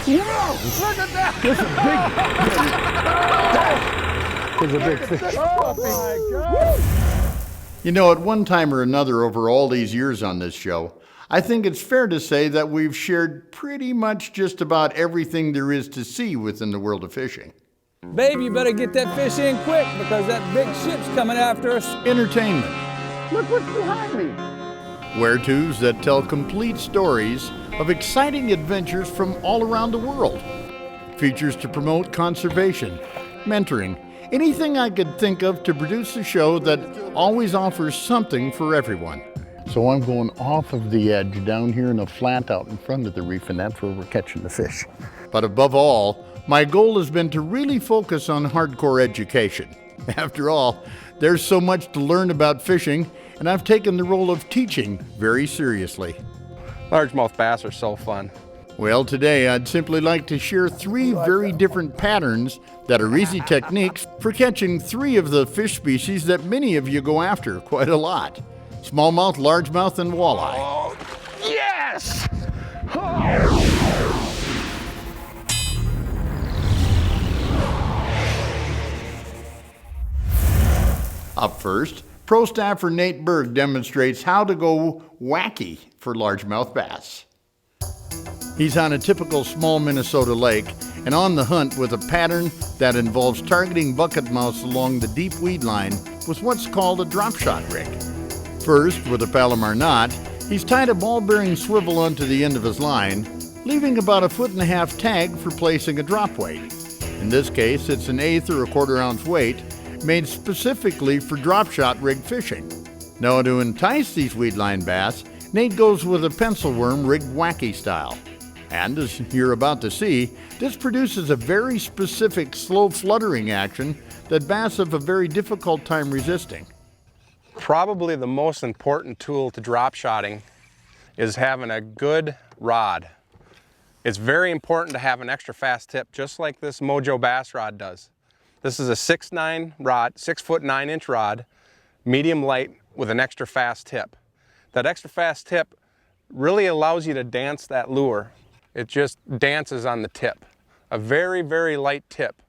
Whoa! Look at that! This is big. There's a big fish. Oh my God! You know, at one time or another over all these years on this show, I think it's fair to say that we've shared pretty much just about everything there is to see within the world of fishing. Babe, you better get that fish in quick because that big ship's coming after us. Entertainment. Look what's behind me. Where-tos that tell complete stories of exciting adventures from all around the world. Features to promote conservation, mentoring, anything I could think of to produce a show that always offers something for everyone. So I'm going off of the edge down here in a flat out in front of the reef, and that's where we're catching the fish. But above all, my goal has been to really focus on hardcore education. After all, there's so much to learn about fishing, and I've taken the role of teaching very seriously. Largemouth bass are so fun. Well, today I'd simply like to share 3 very different patterns that are easy techniques for catching 3 of the fish species that many of you go after quite a lot: smallmouth, largemouth, and walleye. Oh, yes! Up first, pro staffer Nate Berg demonstrates how to go wacky for largemouth bass. He's on a typical small Minnesota lake and on the hunt with a pattern that involves targeting bucket mouths along the deep weed line with what's called a drop shot rig. First, with a Palomar knot, he's tied a ball-bearing swivel onto the end of his line, leaving about a 1.5 foot tag for placing a drop weight. In this case, it's an 1/8 or 1/4 ounce weight, made specifically for drop shot rig fishing. Now, to entice these weedline bass, Nate goes with a pencil worm rigged wacky style. And as you're about to see, this produces a very specific slow fluttering action that bass have a very difficult time resisting. Probably the most important tool to drop shotting is having a good rod. It's very important to have an extra fast tip, just like this Mojo Bass rod does. This is a 6'9" rod, 6'9" rod, medium light with an extra fast tip. That extra fast tip really allows you to dance that lure. It just dances on the tip. A very, very light tip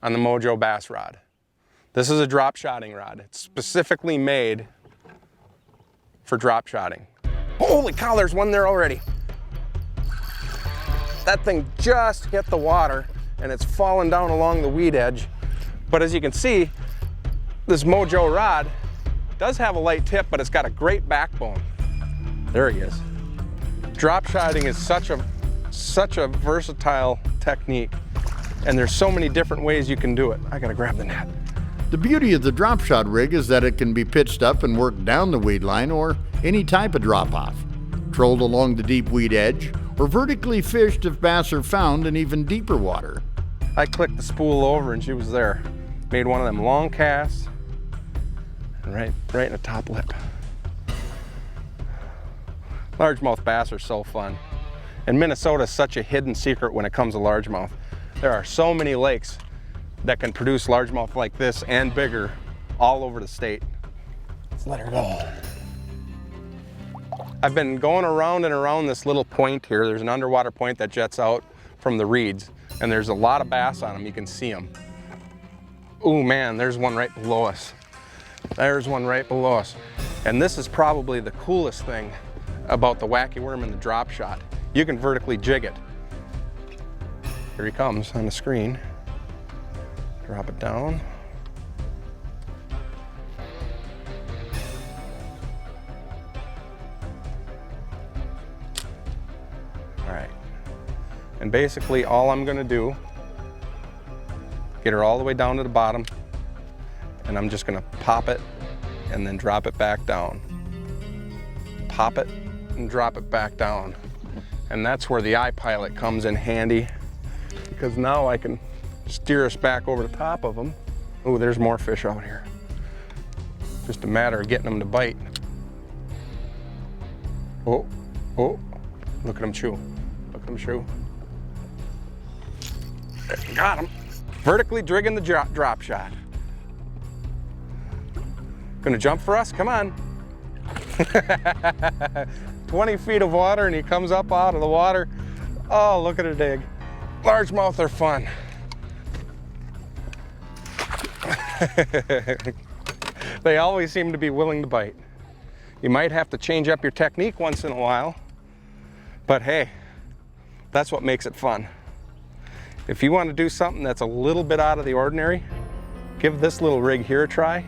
on the Mojo Bass rod. This is a drop shotting rod. It's specifically made for drop shotting. Holy cow, there's one there already. That thing just hit the water and it's falling down along the weed edge. But as you can see, this Mojo rod does have a light tip, but it's got a great backbone. There he is. Drop shotting is such a versatile technique, and there's so many different ways you can do it. I gotta grab the net. The beauty of the drop shot rig is that it can be pitched up and worked down the weed line or any type of drop off, trolled along the deep weed edge, or vertically fished if bass are found in even deeper water. I clicked the spool over and she was there. Made one of them long casts, and right in the top lip. Largemouth bass are so fun. And Minnesota is such a hidden secret when it comes to largemouth. There are so many lakes that can produce largemouth like this and bigger all over the state. Let's let her go. I've been going around and around this little point here. There's an underwater point that jets out from the reeds, and there's a lot of bass on them. You can see them. Ooh man, there's one right below us. There's one right below us. And this is probably the coolest thing about the wacky worm and the drop shot. You can vertically jig it. Here he comes on the screen. Drop it down. All right. And basically all I'm gonna do, get her all the way down to the bottom, and I'm just gonna pop it and then drop it back down. Pop it and drop it back down. And that's where the iPilot comes in handy, because now I can steer us back over the top of them. Oh, there's more fish out here. Just a matter of getting them to bite. Oh, look at them chew. Look at them chew. Got him. Vertically drigging the drop shot. Gonna jump for us? Come on. 20 feet of water and he comes up out of the water Oh, look at her dig. Largemouth are fun. They always seem to be willing to bite. You might have to change up your technique once in a while, but hey, that's what makes it fun. If you want to do something that's a little bit out of the ordinary, give this little rig here a try,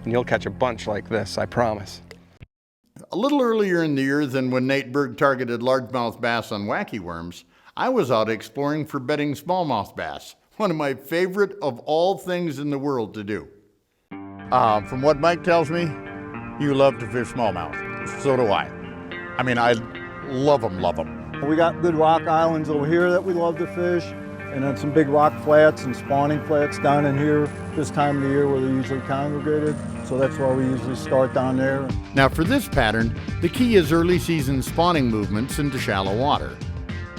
and you'll catch a bunch like this, I promise. A little earlier in the year than when Nate Berg targeted largemouth bass on wacky worms, I was out exploring for bedding smallmouth bass, one of my favorite of all things in the world to do. From what Mike tells me, you love to fish smallmouth. So do I. I mean, I love them, love them. We got good rock islands over here that we love to fish, and then some big rock flats and spawning flats down in here this time of the year where they're usually congregated. So that's why we usually start down there. Now for this pattern, the key is early season spawning movements into shallow water.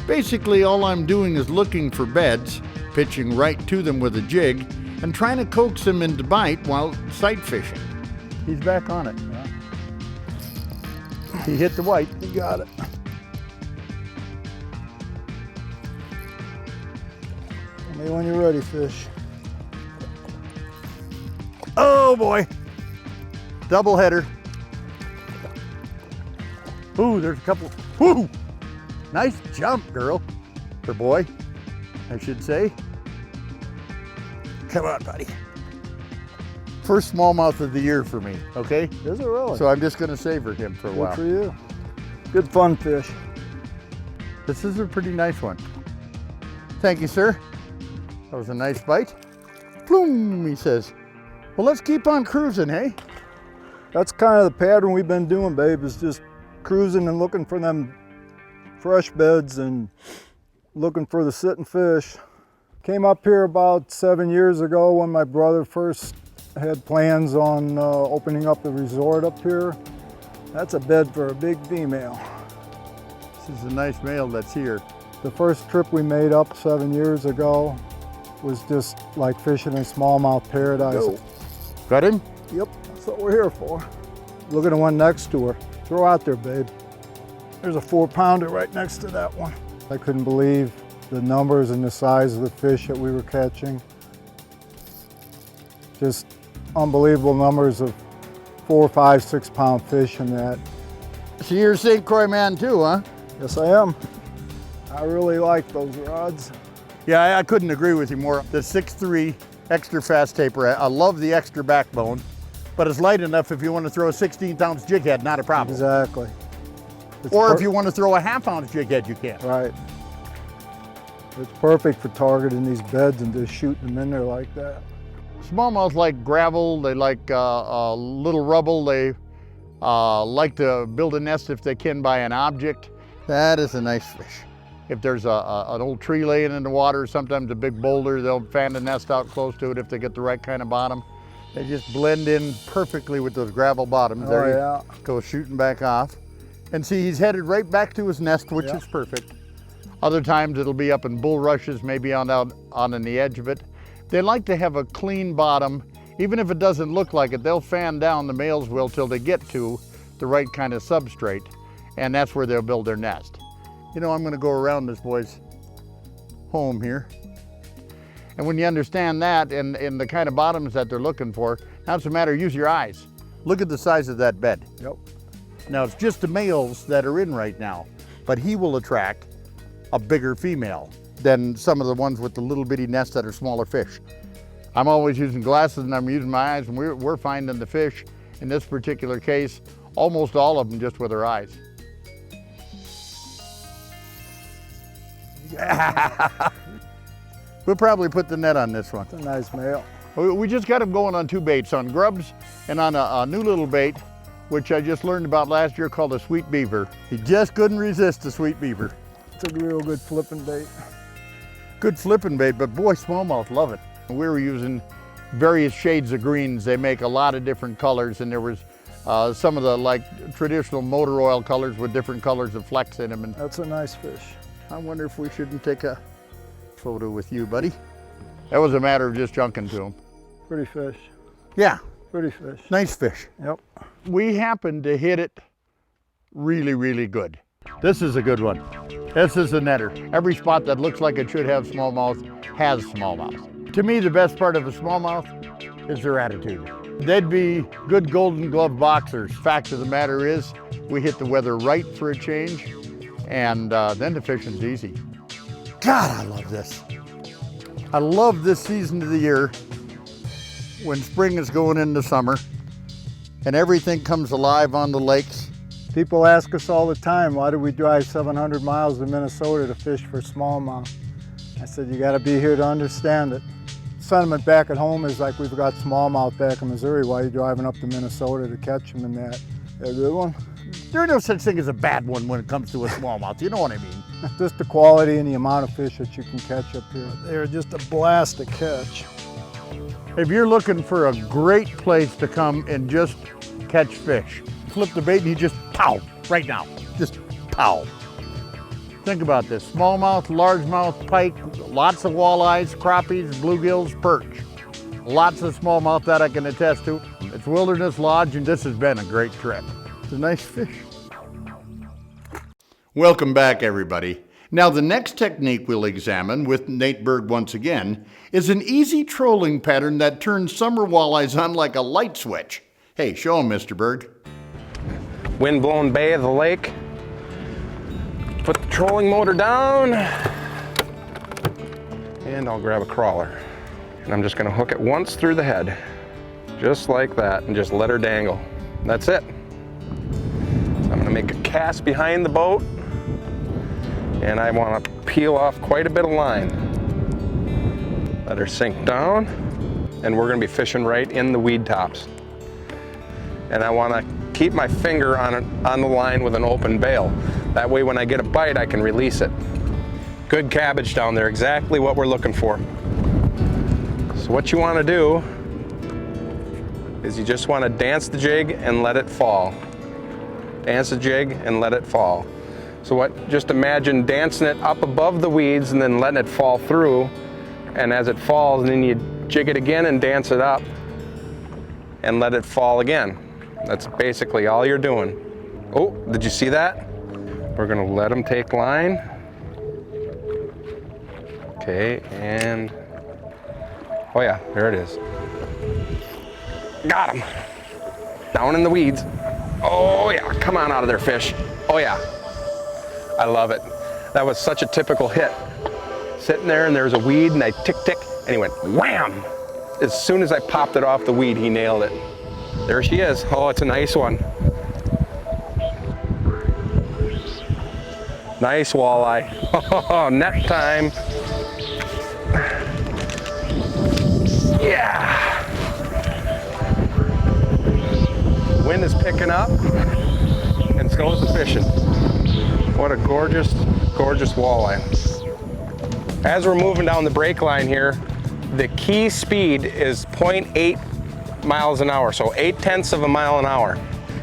Basically, all I'm doing is looking for beds, pitching right to them with a jig, and trying to coax them into bite while sight fishing. He's back on it. Yeah. He hit the white. He got it. Tell me when you're ready, fish. Oh boy! Double header. Ooh, there's a couple. Woo! Nice jump, girl. Or boy, I should say. Come on, buddy. First smallmouth of the year for me, okay? Is it really? So I'm just gonna savor him for a while. Good for you. Good fun fish. This is a pretty nice one. Thank you, sir. That was a nice bite. Bloom, he says. Well, let's keep on cruising, hey? That's kind of the pattern we've been doing, babe, is just cruising and looking for them fresh beds and looking for the sitting fish. Came up here about 7 years ago when my brother first had plans on opening up a resort up here. That's a bed for a big female. This is a nice male that's here. The first trip we made up 7 years ago was just like fishing in smallmouth paradise. Go. Got him? Yep, that's what we're here for. Look at the one next to her. Throw out there, babe. There's a 4-pounder right next to that one. I couldn't believe the numbers and the size of the fish that we were catching. Just unbelievable numbers of 4, 5, 6-pound fish in that. So you're a St. Croix man too, huh? Yes, I am. I really like those rods. Yeah, I couldn't agree with you more. The 6'3" extra fast taper, I love the extra backbone, but it's light enough if you want to throw a 16-ounce jig head, not a problem. Exactly. Or if you want to throw a half-ounce jig head, you can. Right. It's perfect for targeting these beds and just shooting them in there like that. Smallmouth like gravel, they like little rubble, they like to build a nest if they can by an object. That is a nice fish. If there's an old tree laying in the water, sometimes a big boulder, they'll fan the nest out close to it if they get the right kind of bottom. They just blend in perfectly with those gravel bottoms. There yeah. He goes shooting back off. And see, he's headed right back to his nest, which is perfect. Other times it'll be up in bulrushes, maybe on the edge of it. They like to have a clean bottom. Even if it doesn't look like it, they'll fan down, the males will, till they get to the right kind of substrate. And that's where they'll build their nest. You know, I'm gonna go around this boy's home here. And when you understand that and the kind of bottoms that they're looking for, now it's a matter of use your eyes. Look at the size of that bed. Yep. Now it's just the males that are in right now, but he will attract a bigger female than some of the ones with the little bitty nests that are smaller fish. I'm always using glasses and I'm using my eyes, and we're finding the fish, in this particular case, almost all of them just with our eyes. We'll probably put the net on this one. It's a nice male. We just got him going on 2 baits, on grubs and on a new little bait, which I just learned about last year, called a sweet beaver. He just couldn't resist the sweet beaver. It's a real good flipping bait. Good flipping bait, but boy, smallmouth love it. We were using various shades of greens. They make a lot of different colors, and there was some of the like traditional motor oil colors with different colors of flecks in them. And That's a nice fish. I wonder if we shouldn't take a photo with you, buddy. That was a matter of just junking to him. Pretty fish. Yeah, Pretty fish. nice fish. Yep. We happened to hit it really, really good. This is a good one. This is a netter. Every spot that looks like it should have smallmouth has smallmouth. To me, the best part of a smallmouth is their attitude. They'd be good Golden Glove boxers. Fact of the matter is, we hit the weather right for a change, and then the fishing's easy. God, I love this. I love this season of the year when spring is going into summer and everything comes alive on the lakes. People ask us all the time, why do we drive 700 miles to Minnesota to fish for smallmouth? I said, you gotta be here to understand it. Sentiment back at home is like, we've got smallmouth back in Missouri, why are you driving up to Minnesota to catch them in that? A good one? There's no such thing as a bad one when it comes to a smallmouth, you know what I mean? Just the quality and the amount of fish that you can catch up here. They're just a blast to catch. If you're looking for a great place to come and just catch fish, flip the bait and you just pow, right now, just pow. Think about this, smallmouth, largemouth, pike, lots of walleyes, crappies, bluegills, perch. Lots of smallmouth that I can attest to. It's Wilderness Lodge and this has been a great trip. It's a nice fish. Welcome back, everybody. Now, the next technique we'll examine with Nate Berg once again is an easy trolling pattern that turns summer walleyes on like a light switch. Hey, show them, Mr. Berg. Wind-blown bay of the lake. Put the trolling motor down. And I'll grab a crawler. And I'm just gonna hook it once through the head. Just like that, and just let her dangle. That's it. So I'm gonna make a cast behind the boat. And I want to peel off quite a bit of line. Let her sink down, and we're going to be fishing right in the weed tops. And I want to keep my finger on the line with an open bail. That way when I get a bite, I can release it. Good cabbage down there, exactly what we're looking for. So what you want to do is you just want to dance the jig and let it fall. Dance the jig and let it fall. So just imagine dancing it up above the weeds and then letting it fall through. And as it falls, then you jig it again and dance it up and let it fall again. That's basically all you're doing. Oh, did you see that? We're gonna let them take line. Okay, and oh yeah, there it is. Got him. Down in the weeds. Oh yeah, come on out of there, fish. Oh yeah. I love it. That was such a typical hit. Sitting there and there was a weed and I tick, and he went wham! As soon as I popped it off the weed, he nailed it. There she is. Oh, it's a nice one. Nice walleye. Oh, net time. Yeah. Wind is picking up and so is the fishing. What a gorgeous, gorgeous walleye. As we're moving down the brake line here, the key speed is 0.8 miles an hour, so 0.8 of a mile an hour.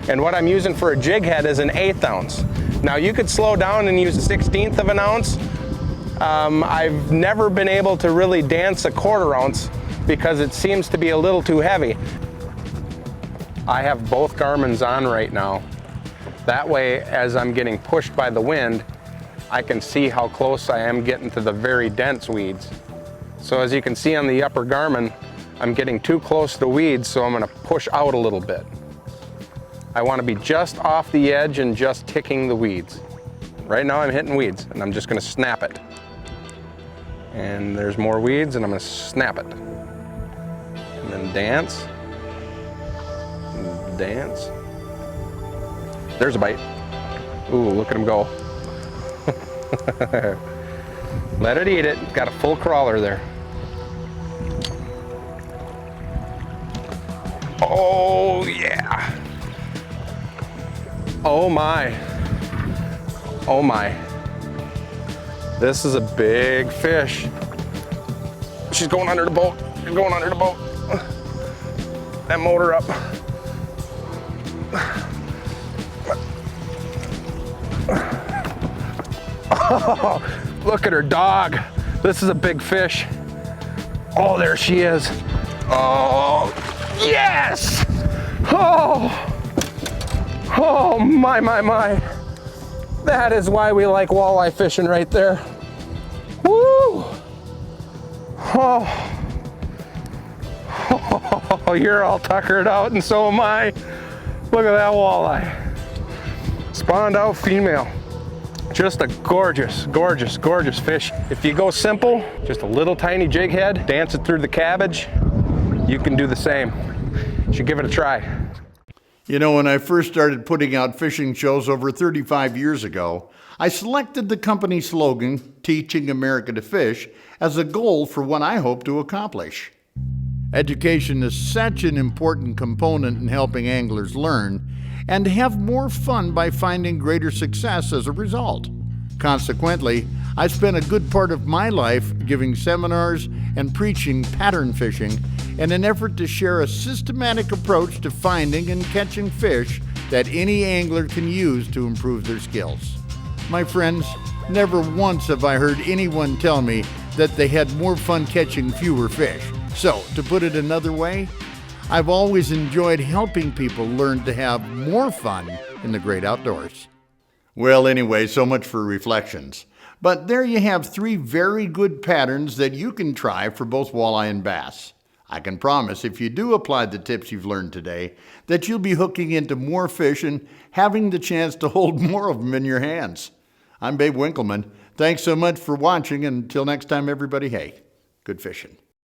And what I'm using for a jig head is an 1/8 ounce. Now you could slow down and use a 1/16 of an ounce. I've never been able to really dance a 1/4 ounce because it seems to be a little too heavy. I have both Garmins on right now. That way, as I'm getting pushed by the wind, I can see how close I am getting to the very dense weeds. So as you can see on the upper Garmin, I'm getting too close to the weeds, so I'm gonna push out a little bit. I wanna be just off the edge and just ticking the weeds. Right now I'm hitting weeds, and I'm just gonna snap it. And there's more weeds, and I'm gonna snap it. And then dance, and dance. There's a bite. Ooh, look at him go. Let it eat it. Got a full crawler there. Oh yeah. Oh my. Oh my. This is a big fish. She's going under the boat. She's going under the boat. That motor up. Oh, look at her dog. This is a big fish. Oh, there she is. Oh, yes! Oh, oh my. That is why we like walleye fishing right there. Woo! Oh. Oh, you're all tuckered out and so am I. Look at that walleye. Spawned out female. Just a gorgeous, gorgeous, gorgeous fish. If you go simple, just a little tiny jig head, dance it through the cabbage, you can do the same. You should give it a try. You know, when I first started putting out fishing shows over 35 years ago, I selected the company slogan, Teaching America to Fish, as a goal for what I hope to accomplish. Education is such an important component in helping anglers learn and have more fun by finding greater success as a result. Consequently, I spent a good part of my life giving seminars and preaching pattern fishing in an effort to share a systematic approach to finding and catching fish that any angler can use to improve their skills. My friends, never once have I heard anyone tell me that they had more fun catching fewer fish. So, to put it another way, I've always enjoyed helping people learn to have more fun in the great outdoors. Well, anyway, so much for reflections. But there you have 3 very good patterns that you can try for both walleye and bass. I can promise if you do apply the tips you've learned today, that you'll be hooking into more fish and having the chance to hold more of them in your hands. I'm Babe Winkelman. Thanks so much for watching, and until next time, everybody, hey, good fishing.